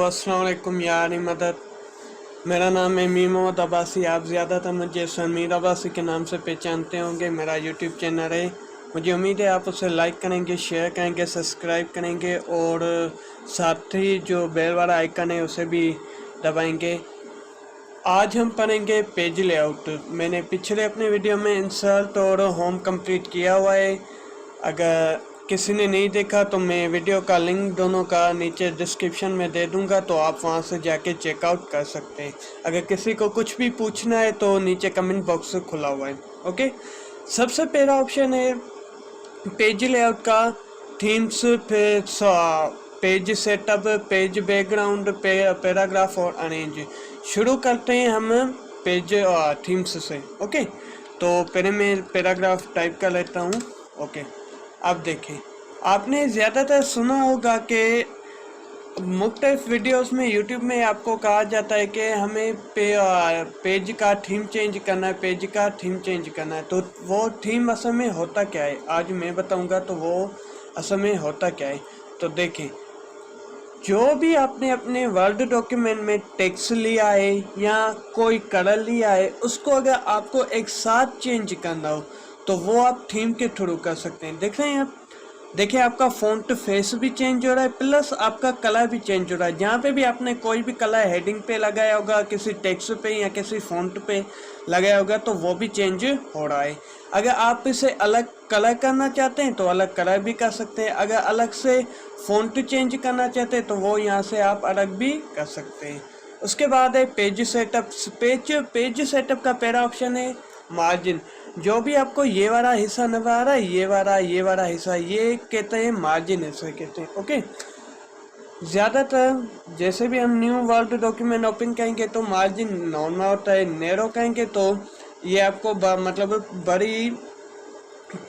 अस्सलाम वालेकुम यार मदद। मेरा नाम है मीर मोहम्मद अब्बासी। आप ज़्यादातर मुझे समीर अब्बासी के नाम से पहचानते होंगे। मेरा यूट्यूब चैनल है। मुझे उम्मीद है आप उसे लाइक करेंगे, शेयर करेंगे, सब्सक्राइब करेंगे और साथ ही जो बेल वाला आइकन है उसे भी दबाएंगे। आज हम पढ़ेंगे पेज लेआउट। मैंने पिछले अपने वीडियो में इंसर्ट और होम कंप्लीट किया हुआ है। अगर किसी ने नहीं देखा तो मैं वीडियो का लिंक दोनों का नीचे डिस्क्रिप्शन में दे दूंगा, तो आप वहां से जाके चेकआउट कर सकते हैं। अगर किसी को कुछ भी पूछना है तो नीचे कमेंट बॉक्स खुला हुआ है। ओके, सबसे पहला ऑप्शन है पेज लेआउट का, थीम्स, फिर page setup, page background, paragraph और अरेंज। शुरू करते हैं हम पेज थीम्स से। ओके, तो पहले मैं पैराग्राफ टाइप कर लेता हूँ। ओके, अब देखें, आपने ज़्यादातर सुना होगा कि मुख्तलिफ वीडियोस में यूट्यूब में आपको कहा जाता है कि हमें पेज का थीम चेंज करना है, पेज का थीम चेंज करना है। तो वो थीम असल में होता क्या है, आज मैं बताऊंगा। तो वो असल में होता क्या है, तो देखें, जो भी आपने अपने वर्ड डॉक्यूमेंट में टेक्स्ट लिया है या कोई कलर लिया है, उसको अगर आपको एक साथ चेंज करना हो तो वो आप थीम के थ्रू कर सकते हैं। देख रहे हैं आप, देखिए आपका फ़ॉन्ट फेस भी चेंज हो रहा है, प्लस आपका कलर भी चेंज हो रहा है। जहाँ पे भी आपने कोई भी कलर हेडिंग पे लगाया होगा, किसी टेक्स्ट पे या किसी फ़ॉन्ट पे लगाया होगा, तो वो भी चेंज हो रहा है। अगर आप इसे अलग कलर करना चाहते हैं तो अलग कलर भी कर सकते हैं। अगर अलग से फ़ॉन्ट चेंज करना चाहते हैं तो वो यहाँ से आप अलग भी कर सकते हैं। उसके बाद है पेज सेटअप। पेज सेटअप का पहला ऑप्शन है मार्जिन। जो भी आपको ये वाला हिस्सा नजर आ रहा है, ये वाला हिस्सा, ये कहते हैं मार्जिन, हिस्सा कहते हैं। ओके, ज़्यादातर जैसे भी हम न्यू वर्ड डॉक्यूमेंट ओपन करेंगे तो मार्जिन नॉर्मल होता है, नैरो करेंगे तो ये आपको मतलब बड़ी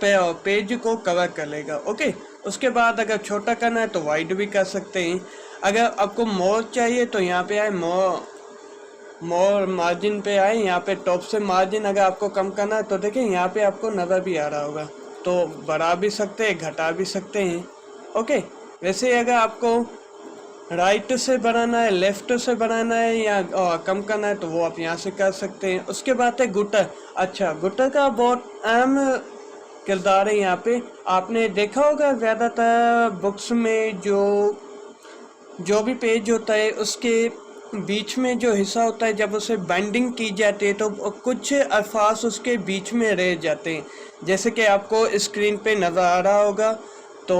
पेज को कवर कर लेगा। ओके, उसके बाद अगर छोटा करना है तो वाइड भी कर सकते हैं। अगर आपको मोर चाहिए तो यहाँ पे आए मोर मार्जिन पे आए, यहाँ पे टॉप से मार्जिन अगर आपको कम करना है तो देखें यहाँ पे आपको नज़र भी आ रहा होगा, तो बढ़ा भी सकते हैं, घटा भी सकते हैं। ओके, वैसे अगर आपको राइट से बनाना है, लेफ्ट से बनाना है या कम करना है तो वो आप यहाँ से कर सकते हैं। उसके बाद है गुटर। अच्छा, गुटर का बहुत अहम किरदार है यहाँ पे। आपने देखा होगा ज़्यादातर बुक्स में जो भी पेज होता है उसके बीच में जो हिस्सा होता है, जब उसे बाइंडिंग की जाती है तो कुछ अल्फाज उसके बीच में रह जाते हैं, जैसे कि आपको स्क्रीन पे नज़र आ रहा होगा। तो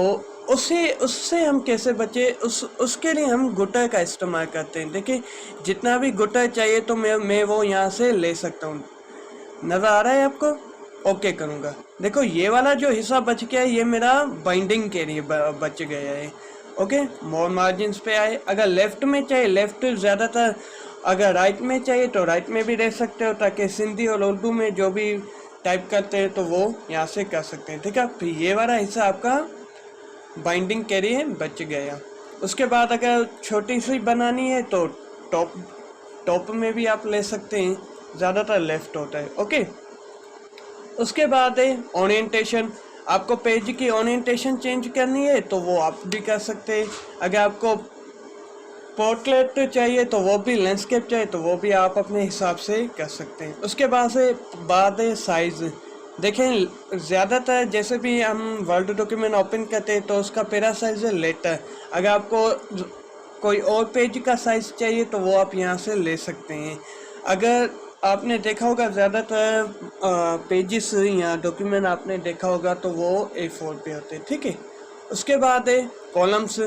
उससे हम कैसे बचे, उसके लिए हम गुटर का इस्तेमाल करते हैं। देखिए, जितना भी गुटर चाहिए तो मैं वो यहाँ से ले सकता हूँ। नज़र आ रहा है आपको? ओके करूँगा। देखो, ये वाला जो हिस्सा बच गया है ये मेरा बाइंडिंग के लिए बच गया है। ओके, मोर मार्जिन्स पे आए। अगर लेफ़्ट में चाहिए, लेफ़्ट ज़्यादातर, अगर राइट में चाहिए तो राइट में भी रह सकते हो, ताकि सिंधी और उर्दू में जो भी टाइप करते हैं तो वो यहाँ से कर सकते हैं। ठीक है, फिर ये वाला हिस्सा आपका बाइंडिंग के लिए बच गया। उसके बाद अगर छोटी सी बनानी है तो टॉप में भी आप ले सकते हैं, ज़्यादातर लेफ़्ट होता है। ओके, उसके बाद है ओरिएंटेशन। आपको पेज की ओरिएंटेशन चेंज करनी है तो वो आप भी कर सकते हैं। अगर आपको पोर्ट्रेट चाहिए तो वो भी, लैंडस्केप चाहिए तो वो भी आप अपने हिसाब से कर सकते हैं। उसके बाद है साइज़। देखें, ज़्यादातर जैसे भी हम वर्ड डॉक्यूमेंट ओपन करते हैं तो उसका पहला साइज़ है लेटर। अगर आपको कोई और पेज का साइज़ चाहिए तो वो आप यहाँ से ले सकते हैं। अगर आपने देखा होगा ज़्यादातर पेजेस या डॉक्यूमेंट आपने देखा होगा तो वो A4 पे होते हैं। ठीक है, उसके बाद है कॉलम्स।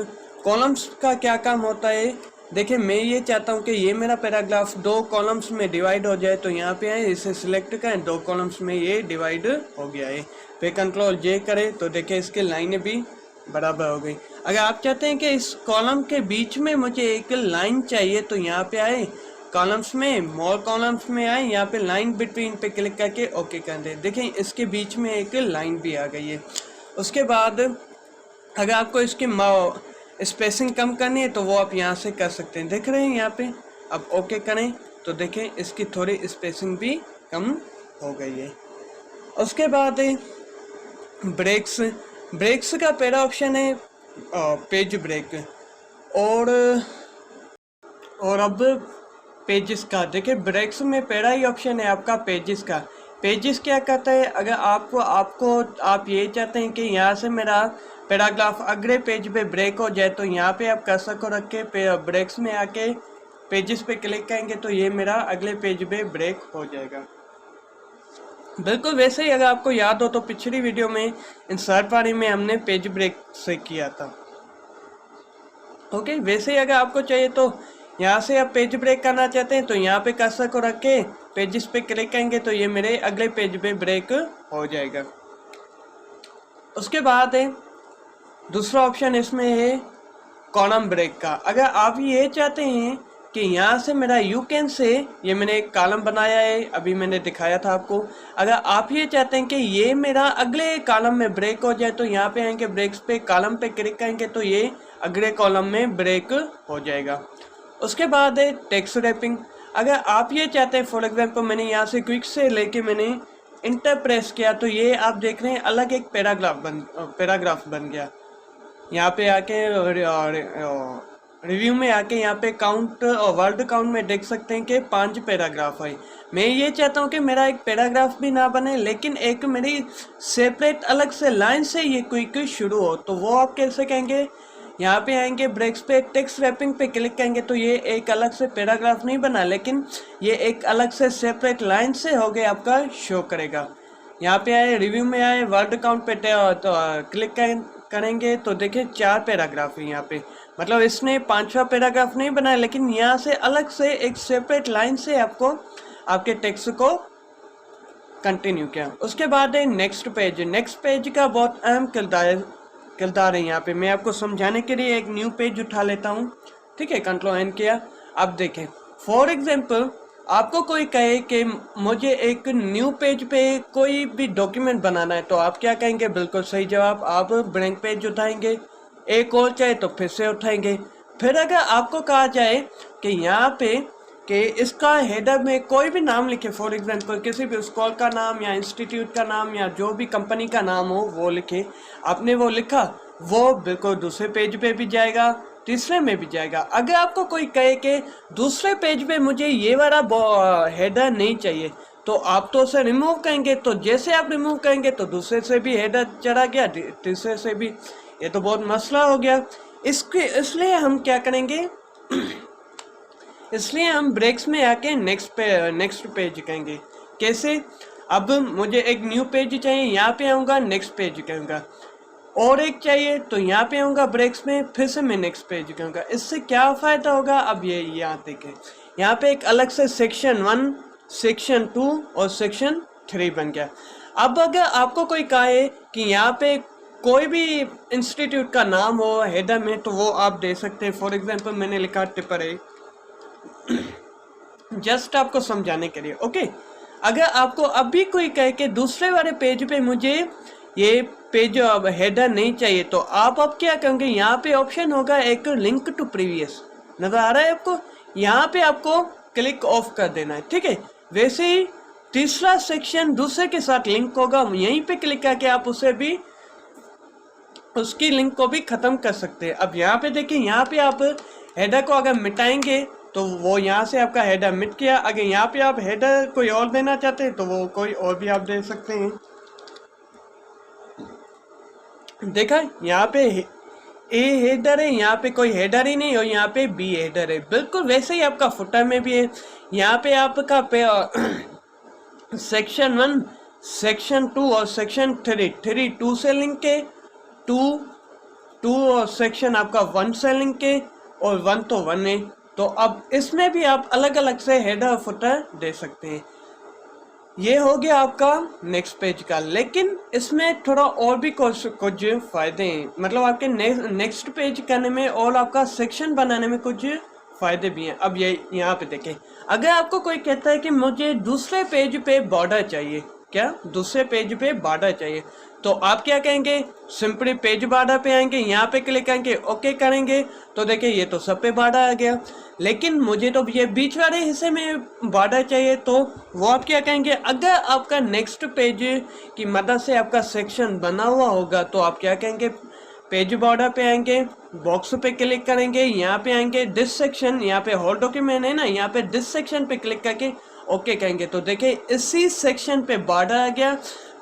कॉलम्स का क्या काम होता है, देखिए, मैं ये चाहता हूँ कि ये मेरा पैराग्राफ 2 कॉलम्स में डिवाइड हो जाए, तो यहाँ पे आए, इसे सिलेक्ट करें, 2 कॉलम्स में ये डिवाइड हो गया है। फिर कंट्रोल J करें तो देखिए इसकी लाइनें भी बराबर हो गई। अगर आप चाहते हैं कि इस कॉलम के बीच में मुझे एक लाइन चाहिए तो यहाँ पे आए, कॉलम्स में, मोर कॉलम्स में आए, यहाँ पे लाइन बिटवीन पे क्लिक करके ओके कर दें। देखें, इसके बीच में एक लाइन भी आ गई है। उसके बाद अगर आपको इसकी स्पेसिंग कम करनी है तो वो आप यहाँ से कर सकते हैं। देख रहे हैं यहाँ पे, अब ओके करें तो देखें इसकी थोड़ी स्पेसिंग भी कम हो गई है। उसके बाद ब्रेक्स। ब्रेक्स का पहला ऑप्शन है पेज ब्रेक, और और अब पेजेस का देखिए, ब्रेक्स में पहला ही ऑप्शन है आपका पेजेस का। पेजेस क्या कहता है, अगर आप ये चाहते हैं कि यहाँ से मेरा पैराग्राफ अगले पेज पे ब्रेक हो जाए, तो यहाँ पे आप कर्सर को रख के ब्रेक्स में आके पेजेस पे क्लिक करेंगे तो ये मेरा अगले पेज पे ब्रेक हो जाएगा। बिल्कुल वैसे ही अगर आपको याद हो तो पिछली वीडियो में इंसर्ट पारी में हमने पेज ब्रेक से किया था। ओके, वैसे ही अगर आपको चाहिए तो यहाँ से आप पेज ब्रेक करना चाहते हैं तो यहाँ पे कर्सर को रख के पेजेस पे क्लिक करेंगे तो ये मेरे अगले पेज पे ब्रेक हो जाएगा। उसके बाद है दूसरा ऑप्शन, इसमें है कॉलम ब्रेक का। अगर आप ये चाहते हैं कि यहाँ से मेरा यू कैन से, ये मैंने एक कॉलम बनाया है, अभी मैंने दिखाया था आपको। अगर आप ये चाहते हैं कि ये मेरा अगले कॉलम में ब्रेक हो जाए तो यहाँ पे आएंगे ब्रेक्स पे, कॉलम पे क्लिक करेंगे तो ये अगले कॉलम में ब्रेक हो जाएगा। उसके बाद है टेक्स्ट रैपिंग। अगर आप ये चाहते हैं, फॉर एग्जाम्पल मैंने यहाँ से क्विक से लेके मैंने इंटर प्रेस किया तो ये आप देख रहे हैं अलग एक पैराग्राफ बन गया। यहाँ पे आके रिव्यू में आके यहाँ पे काउंट और वर्ड काउंट में देख सकते हैं कि 5 पैराग्राफ है। मैं ये चाहता हूँ कि मेरा एक पैराग्राफ भी ना बने, लेकिन एक मेरी सेपरेट अलग से लाइन से ये क्विक शुरू हो। तो वो आप कैसे कहेंगे, यहाँ पे आएंगे ब्रेक्स पे, टेक्स्ट रैपिंग पे क्लिक करेंगे तो ये एक अलग से पैराग्राफ नहीं बना, लेकिन ये एक अलग से सेपरेट लाइन से हो गया आपका शो करेगा। यहाँ पे आए रिव्यू में आए वर्ड काउंट पे तो क्लिक करेंगे तो देखिए 4 पैराग्राफ है यहाँ पे, मतलब इसने 5वां पैराग्राफ नहीं बनाया, लेकिन यहाँ से अलग से एक सेपरेट लाइन से आपको आपके टेक्स्ट को कंटिन्यू किया। उसके बाद है नेक्स्ट पेज। नेक्स्ट पेज का बहुत अहम किरदार है यहाँ पे। मैं आपको समझाने के लिए एक न्यू पेज उठा लेता हूँ, ठीक है, कंट्रोल एन किया। अब देखें, फॉर एग्जाम्पल आपको कोई कहे कि मुझे एक न्यू पेज पे कोई भी डॉक्यूमेंट बनाना है तो आप क्या कहेंगे, बिल्कुल सही जवाब, आप ब्लैंक पेज उठाएंगे। एक और चाहे तो फिर से उठाएंगे। फिर अगर आपको कहा जाए कि यहाँ पे कि इसका हेडर में कोई भी नाम लिखे, फॉर एग्जांपल किसी भी स्कूल का नाम या इंस्टीट्यूट का नाम या जो भी कंपनी का नाम हो वो लिखे, आपने वो लिखा, वो बिल्कुल दूसरे पेज पे भी जाएगा, तीसरे में भी जाएगा। अगर आपको कोई कहे कि दूसरे पेज पे मुझे ये वाला हेडर नहीं चाहिए तो आप तो उसे रिमूव करेंगे, तो जैसे आप रिमूव करेंगे तो दूसरे से भी हेडर चढ़ा गया, तीसरे से भी, ये तो बहुत मसला हो गया। इसलिए हम क्या करेंगे इसलिए हम ब्रेक्स में आके नेक्स्ट पेज कहेंगे। कैसे, अब मुझे एक न्यू पेज चाहिए, यहाँ पे आऊँगा नेक्स्ट पेज कहूँगा, और एक चाहिए तो यहाँ पे आऊँगा ब्रेक्स में, फिर से मैं नेक्स्ट पेज कहूँगा। इससे क्या फ़ायदा होगा, अब ये यहाँ देखें, यहाँ पे एक अलग से सेक्शन 1, सेक्शन 2 और सेक्शन 3 बन गया। अब अगर आपको कोई कहे कि यहाँ पे कोई भी इंस्टीट्यूट का नाम हो हेडर में तो वो आप दे सकते हैं। फॉर एग्जांपल मैंने लिखा टिपर है, जस्ट आपको समझाने के लिए, ओके। अगर आपको अभी कोई कहे कि दूसरे वाले पेज पे मुझे ये पेज हेडर नहीं चाहिए तो आप अब क्या करेंगे, यहाँ पे ऑप्शन होगा एक लिंक टू प्रीवियस, नजर आ रहा है आपको, यहाँ पे आपको क्लिक ऑफ कर देना है, ठीक है। वैसे ही तीसरा सेक्शन दूसरे के साथ लिंक होगा, यहीं पे क्लिक करके आप उसे भी उसकी लिंक को भी ख़त्म कर सकते हैं। अब यहाँ पे देखिए, यहाँ पे आप हेडर को अगर मिटाएंगे तो वो यहाँ से आपका हेडर मिट गया। अगर यहाँ पे आप हेडर कोई और देना चाहते हैं तो वो कोई और भी आप दे सकते हैं। देखा, यहाँ पे ए हेडर है, यहाँ पे कोई हेडर ही नहीं, और यहाँ पे बी हेडर है। बिल्कुल वैसे ही आपका फुटर में भी है। यहाँ पे आपका सेक्शन 1, सेक्शन 2 और सेक्शन 3 2 से लिंक है, 2 और सेक्शन आपका 1 से लिंक है, और 1 तो 1 है। तो अब इसमें भी आप अलग अलग से हेडर फुटर दे सकते हैं। ये हो गया आपका नेक्स्ट पेज का, लेकिन इसमें थोड़ा और भी कुछ फ़ायदे हैं, मतलब आपके नेक्स्ट पेज करने में और आपका सेक्शन बनाने में कुछ फ़ायदे भी हैं। अब ये यहाँ पे देखें, अगर आपको कोई कहता है कि मुझे दूसरे पेज पे बॉर्डर चाहिए, क्या दूसरे पेज पे बॉर्डर चाहिए, तो आप क्या कहेंगे, सिंपली पेज बॉर्डर पे आएंगे, यहाँ पे क्लिक करेंगे, ओके करेंगे, तो देखिए ये तो सब पे बॉर्डर आ गया। लेकिन मुझे तो ये बीच वाले हिस्से में बॉर्डर चाहिए, तो वो आप क्या कहेंगे, अगर आपका नेक्स्ट पेज की मदद से आपका सेक्शन बना हुआ होगा तो आप क्या कहेंगे, पेज बॉर्डर पे आएंगे, बॉक्स पे क्लिक करेंगे, यहाँ पे आएंगे दिस सेक्शन, यहाँ पे होल डॉक्यूमेंट है ना, यहाँ पे दिस सेक्शन पे क्लिक करके ओके कहेंगे तो देखिए इसी सेक्शन पे बॉर्डर आ गया,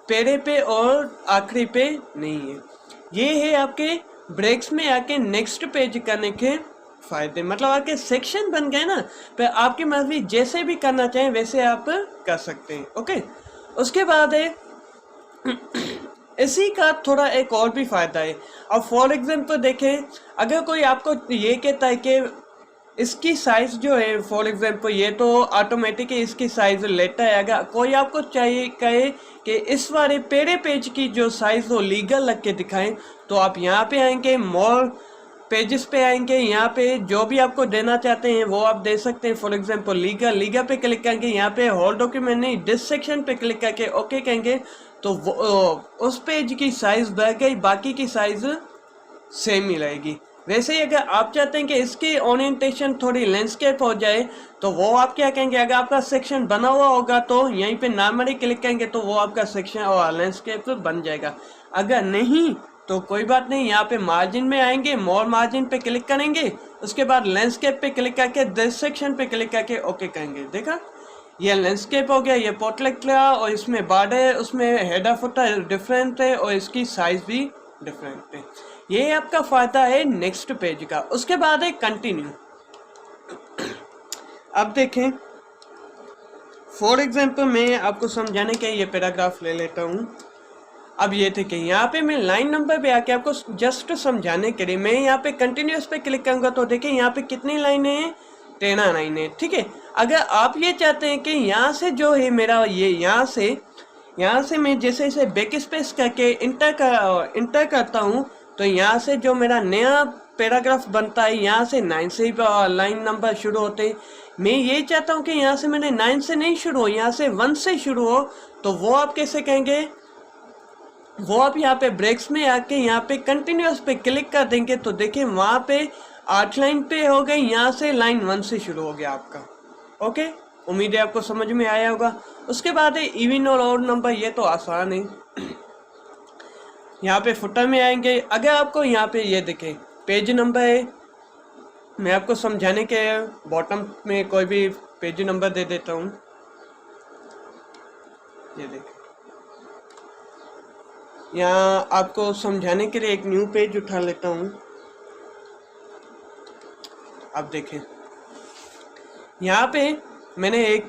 पहले पे और आखिरी पे नहीं है। ये है आपके ब्रेक्स में आके नेक्स्ट पेज करने के फायदे, मतलब आपके सेक्शन बन गए ना, पर आपकी मर्जी जैसे भी करना चाहें वैसे आप कर सकते हैं। ओके, उसके बाद है इसी का थोड़ा एक और भी फायदा है। अब फॉर एग्जाम्पल देखें, अगर कोई आपको ये कहता है कि इसकी साइज जो है, फॉर एग्जाम्पल ये तो ऑटोमेटिकली इसकी साइज लेता है, अगर कोई आपको चाहिए कहे कि इस वाले पहले पेज की जो साइज हो लीगल लग के दिखाएं, तो आप यहाँ पे आएंगे, मोर पेजेस पे आएंगे, यहाँ पे जो भी आपको देना चाहते हैं वो आप दे सकते हैं। फॉर एग्जांपल लीगल पे क्लिक करेंगे, यहाँ पे होल डॉक्यूमेंट नहीं दिस सेक्शन पे क्लिक करके ओके कहेंगे तो उस पेज की साइज बढ़ गई, बाकी की साइज सेम ही रहेगी। वैसे ही अगर आप चाहते हैं कि इसकी ओरिएंटेशन थोड़ी लैंडस्केप हो जाए तो वो आप क्या कहेंगे, अगर आपका सेक्शन बना हुआ होगा तो यहीं पे नॉर्मली क्लिक करेंगे तो वो आपका सेक्शन और लैंडस्केप बन जाएगा। अगर नहीं तो कोई बात नहीं, यहाँ पे मार्जिन में आएंगे, मोर मार्जिन पे क्लिक करेंगे, उसके बाद लैंडस्केप पे क्लिक करके दिस सेक्शन पे क्लिक करके ओके कहेंगे। देखा, ये लैंडस्केप हो गया, ये पोर्ट्रेट लिया और इसमें बॉर्डर है, उसमें हेडर फुटर डिफरेंट है और इसकी साइज भी डिफरेंट है। ये आपका फायदा है नेक्स्ट पेज का। उसके बाद है कंटिन्यू। अब देखें, फॉर एग्जांपल मैं आपको समझाने के ये पैराग्राफ ले लेता हूँ। अब ये थे कि यहाँ पे मैं लाइन नंबर पे आके आपको जस्ट समझाने के लिए मैं यहाँ पे कंटिन्यूस पे क्लिक करूँगा तो देखिए यहाँ पे कितनी लाइनें हैं, 13 लाइनें। ठीक है, अगर आप ये चाहते हैं कि यहाँ से जो है मेरा ये यहाँ से मैं जैसे जैसे बैक स्पेस करके इंटर करता हूँ तो यहाँ से जो मेरा नया पैराग्राफ बनता है, यहाँ से 9 से ही लाइन नंबर शुरू होते हैं। मैं ये चाहता हूँ कि यहाँ से मैंने 9 से नहीं शुरू हो, यहाँ से 1 से शुरू हो, तो वो आप कैसे कहेंगे, वो आप यहाँ पे ब्रेक्स में आके यहाँ पे कंटिन्यूस पे क्लिक कर देंगे तो देखिए वहाँ पे 8 लाइन पे हो गई, यहाँ से लाइन 1 से शुरू हो गया आपका। ओके, उम्मीद है आपको समझ में आया होगा। उसके बाद है इवन और ऑड नंबर, ये तो आसान है। यहाँ पे फुटर में आएंगे, अगर आपको यहाँ पे ये देखें पेज नंबर है, मैं आपको समझाने के बॉटम में कोई भी पेज नंबर दे देता हूँ। ये देखें, यहाँ आपको समझाने के लिए एक न्यू पेज उठा लेता हूँ। अब देखें, यहाँ पे मैंने एक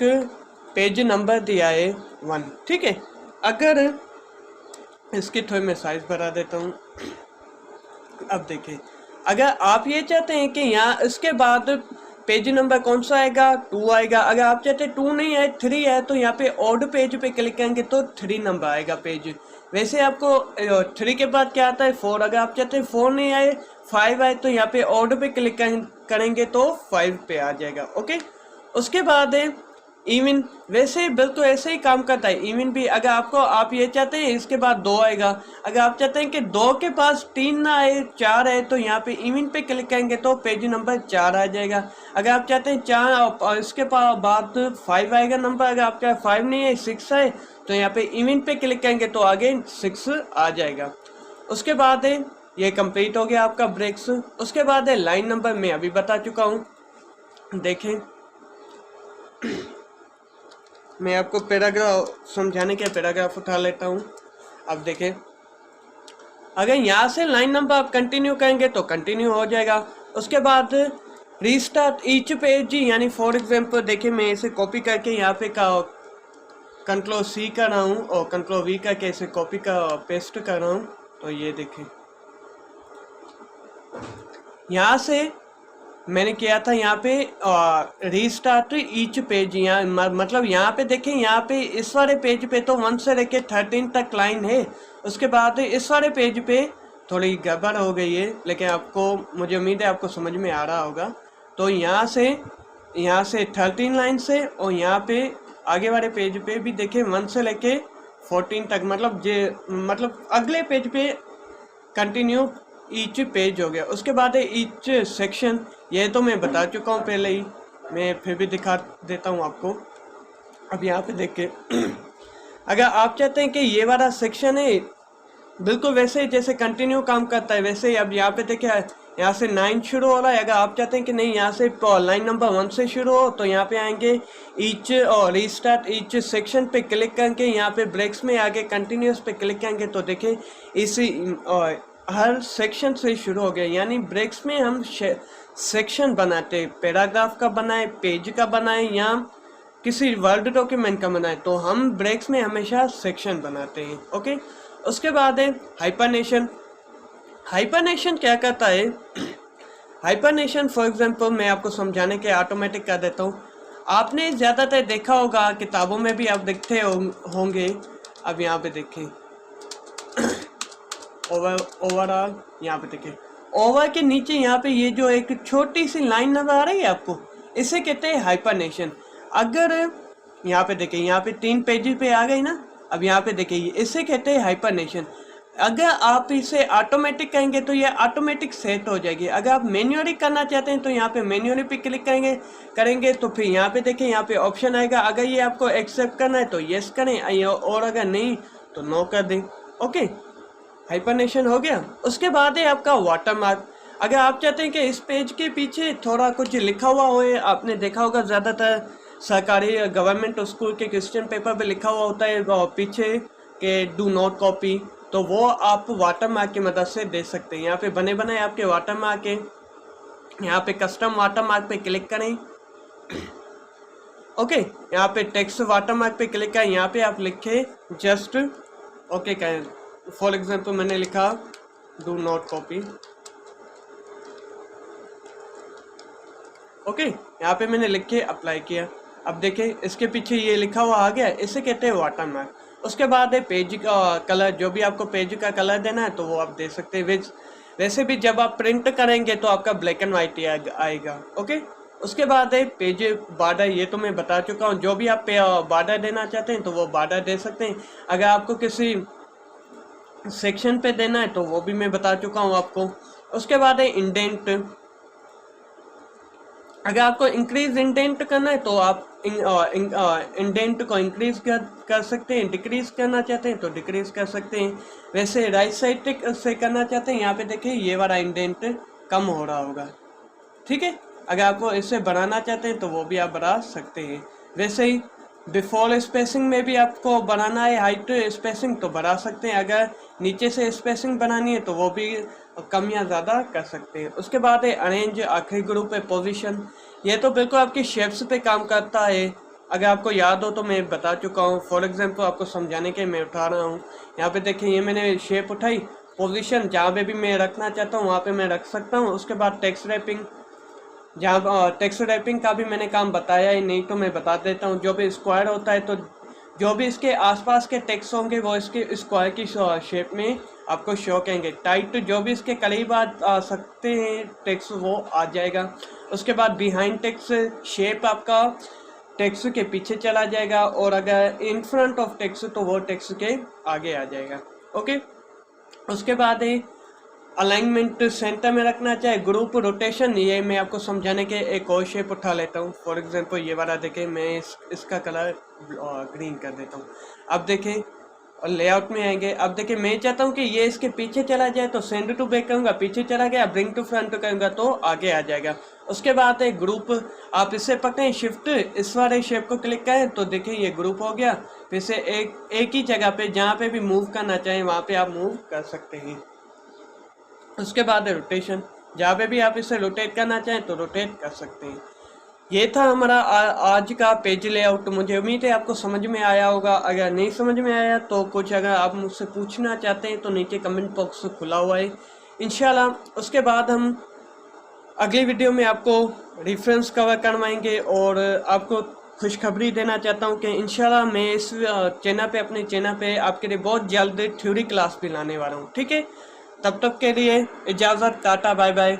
पेज नंबर दिया है 1। ठीक है, अगर इसकी थोड़ी मैं साइज बढ़ा देता हूँ। अब देखें, अगर आप ये चाहते हैं कि यहाँ इसके बाद पेज नंबर कौन सा आएगा, 2 आएगा। अगर आप चाहते हैं 2 नहीं है 3 है तो यहाँ पे ऑड पेज पे क्लिक करेंगे तो 3 नंबर आएगा पेज। वैसे आपको 3 के बाद क्या आता है, 4। अगर आप चाहते हैं 4 नहीं आए 5 आए तो यहाँ पे ऑड पे क्लिक करेंगे तो 5 पे आ जाएगा। ओके, उसके बाद है इवन, वैसे बिल्कुल ऐसे ही काम करता है इवन भी। अगर आप ये चाहते हैं इसके बाद 2 आएगा, अगर आप चाहते हैं कि 2 के पास 3 ना आए 4 आए तो यहाँ पे इवन पे क्लिक करेंगे तो पेज नंबर 4 आ जाएगा। अगर आप चाहते हैं 4 और इसके बाद 5 आएगा नंबर, अगर आपका 5 नहीं है 6 आए तो यहाँ पे इवन पे क्लिक करेंगे तो आगे 6 आ जाएगा। उसके बाद है ये कंप्लीट हो गया आपका ब्रेक्स। उसके बाद है लाइन नंबर, मैं अभी बता चुका हूँ। देखें, मैं आपको पैराग्राफ समझाने के पैराग्राफ उठा लेता हूँ। अब देखें, अगर यहाँ से लाइन नंबर आप कंटिन्यू करेंगे तो कंटिन्यू हो जाएगा। उसके बाद रीस्टार्ट ईच पेज, यानी फॉर एग्जांपल देखिए मैं इसे कॉपी करके यहाँ पे Ctrl+C कर रहा हूँ और Ctrl+V करके इसे कॉपी का पेस्ट कर रहा हूँ। तो ये देखें, यहाँ से मैंने किया था यहाँ पे रीस्टार्ट ईच पेज, यहाँ मतलब यहाँ पे देखें, यहाँ पे इस वाले पेज पे तो 1 से लेके 13 तक लाइन है। उसके बाद इस वाले पेज पे थोड़ी गड़बड़ हो गई है, लेकिन मुझे उम्मीद है आपको समझ में आ रहा होगा। तो यहाँ से 13 लाइन से और यहाँ पे आगे वाले पेज पे भी देखें 1 से लेके 14 तक, मतलब अगले पेज पे कंटिन्यू ईच पेज हो गया। उसके बाद है ईच सेक्शन, ये तो मैं बता चुका हूँ पहले ही, मैं फिर भी दिखा देता हूँ आपको। अब यहाँ पे देख के अगर आप चाहते हैं कि ये वाला सेक्शन है बिल्कुल वैसे ही जैसे कंटिन्यू काम करता है वैसे ही। अब यहाँ पे देखिए यहाँ से 9 शुरू हो रहा है। अगर आप चाहते हैं कि नहीं यहाँ से लाइन नंबर 1 से शुरू हो तो यहाँ पे आएंगे ईच और रीस्टार्ट ईच सेक्शन पे क्लिक करके यहाँ पे ब्रेक्स में आगे कंटिन्यूस पे क्लिक करेंगे तो देखिए इसी हर सेक्शन से शुरू हो गया। यानी ब्रेक्स में हम सेक्शन बनाते, पैराग्राफ का बनाए, पेज का बनाए या किसी वर्ड डॉक्यूमेंट का बनाए, तो हम ब्रेक्स में हमेशा सेक्शन बनाते हैं। ओके, उसके बाद है हाइपरनेशन। हाइपरनेशन क्या करता है? हाइपरनेशन फॉर एग्जांपल मैं आपको समझाने के ऑटोमेटिक कर देता हूँ। आपने ज़्यादातर देखा होगा, किताबों में भी आप देखते होंगे। अब यहाँ पे देखें ओवरऑल, यहाँ पे देखें ओवर के नीचे यहाँ पे ये जो एक छोटी सी लाइन नजर आ रही है आपको, इसे कहते हैं हाइपरनेशन। अगर यहाँ पे देखें, यहाँ पे 3 पेजेस पे आ गई ना। अब यहाँ पे देखिए इसे कहते हैं हाइपरनेशन। अगर आप इसे ऑटोमेटिक करेंगे तो ये ऑटोमेटिक सेट हो जाएगी। अगर आप मैन्युअली करना चाहते हैं तो यहाँ पे मैन्युअली पे क्लिक करेंगे तो फिर यहाँ पे देखें, यहाँ पे ऑप्शन आएगा। अगर ये आपको एक्सेप्ट करना है तो यस करें और अगर नहीं तो नो कर दें। ओके, हाइपरनेशन हो गया। उसके बाद है आपका वाटरमार्क। अगर आप चाहते हैं कि इस पेज के पीछे थोड़ा कुछ लिखा हुआ हो, आपने देखा होगा ज़्यादातर सरकारी गवर्नमेंट स्कूल के क्वेश्चन पेपर पे लिखा हुआ होता है पीछे के डू नॉट कॉपी, तो वो आप वाटरमार्क की मदद से दे सकते हैं। यहाँ पे बने बनाए आपके वाटरमार्क है। यहाँ पे कस्टम वाटरमार्क पे क्लिक करें। ओके, यहाँ पे टेक्स्ट वाटरमार्क पे क्लिक करें। यहाँ पे आप लिखे जस्ट ओके करें। फॉर एग्जांपल मैंने लिखा डू नॉट कॉपी। ओके, यहाँ पे मैंने लिख के अप्लाई किया। अब देखें इसके पीछे ये लिखा हुआ आ गया, इसे कहते हैं वाटरमार्क। उसके बाद है पेज का कलर। जो भी आपको पेज का कलर देना है तो वो आप दे सकते हैं। वैसे भी जब आप प्रिंट करेंगे तो आपका ब्लैक एंड वाइट ही आएगा। ओके, उसके बाद है पेज बॉर्डर। ये तो मैं बता चुका हूँ। जो भी आप बॉर्डर देना चाहते हैं तो वो बॉर्डर दे सकते हैं। अगर आपको किसी सेक्शन पे देना है तो वो भी मैं बता चुका हूँ आपको। उसके बाद है इंडेंट। अगर आपको इंक्रीज इंडेंट करना है तो आप इंडेंट को इंक्रीज कर सकते हैं। डिक्रीज करना चाहते हैं तो डिक्रीज कर सकते हैं। वैसे राइट साइड से करना चाहते हैं, यहाँ पे देखिए ये वाला इंडेंट कम हो रहा होगा। ठीक है, अगर आपको इसे बढ़ाना चाहते हैं तो वो भी आप बढ़ा सकते हैं। वैसे ही बिफोर स्पेसिंग में भी आपको बनाना है हाइट स्पेसिंग तो बढ़ा सकते हैं। अगर नीचे से स्पेसिंग बनानी है तो वो भी कम या ज़्यादा कर सकते हैं। उसके बाद है अरेंज। आखिरी ग्रुप है पोजीशन। ये तो बिल्कुल आपकी शेप्स पे काम करता है। अगर आपको याद हो तो मैं बता चुका हूँ। फॉर एग्जांपल आपको समझाने के मैं उठा रहा हूँ। यहाँ पे देखिए ये मैंने शेप उठाई। पोजीशन जहाँ पे भी मैं रखना चाहता हूँ वहाँ पे मैं रख सकता हूँ। उसके बाद टेक्स्ट रैपिंग, जहाँ टेक्स्ट रैपिंग का भी मैंने काम बताया ही नहीं तो मैं बता देता हूँ। जो भी स्क्वायर होता है तो जो भी इसके आसपास के टेक्स्ट होंगे वो इसके स्क्वायर की शेप में आपको शो करेंगे। टाइट जो भी इसके करीब आ सकते हैं टेक्स्ट वो आ जाएगा। उसके बाद बिहाइंड टेक्स्ट शेप आपका टेक्स्ट के पीछे चला जाएगा और अगर इन फ्रंट ऑफ टेक्स्ट तो वो टेक्स्ट के आगे आ जाएगा। ओके, उसके बाद है अलाइनमेंट। सेंटर में रखना चाहे ग्रुप रोटेशन। ये मैं आपको समझाने के एक और शेप उठा लेता हूँ। फॉर एग्जांपल ये वाला देखें, मैं इसका कलर ग्रीन कर देता हूँ। अब देखें और लेआउट में आएंगे। अब देखिए मैं चाहता हूँ कि ये इसके पीछे चला जाए तो सेंड टू बैक करूँगा, पीछे चला गया। ब्रिंग टू फ्रंट करूँगा तो आगे आ जाएगा। उसके बाद है ग्रुप। आप इससे पकड़ें शिफ्ट, इस वाले शेप को क्लिक करें तो देखिए ये ग्रुप हो गया। फिर से एक ही जगह पे जहाँ पे भी मूव करना चाहें वहाँ पे आप मूव कर सकते हैं। उसके बाद है रोटेशन। जहाँ पे भी आप इसे रोटेट करना चाहें तो रोटेट कर सकते हैं। ये था हमारा आज का पेज लेआउट। मुझे उम्मीद है आपको समझ में आया होगा। अगर नहीं समझ में आया तो कुछ अगर आप मुझसे पूछना चाहते हैं तो नीचे कमेंट बॉक्स खुला हुआ है इंशाल्लाह। उसके बाद हम अगली वीडियो में आपको रेफरेंस कवर करवाएंगे और आपको खुशखबरी देना चाहता हूं कि इंशाल्लाह मैं इस अपने चैनल पे आपके लिए बहुत जल्द थ्योरी क्लास भी लाने वाला हूं। ठीक है, तब तक के लिए इजाज़त, टाटा, बाय बाय।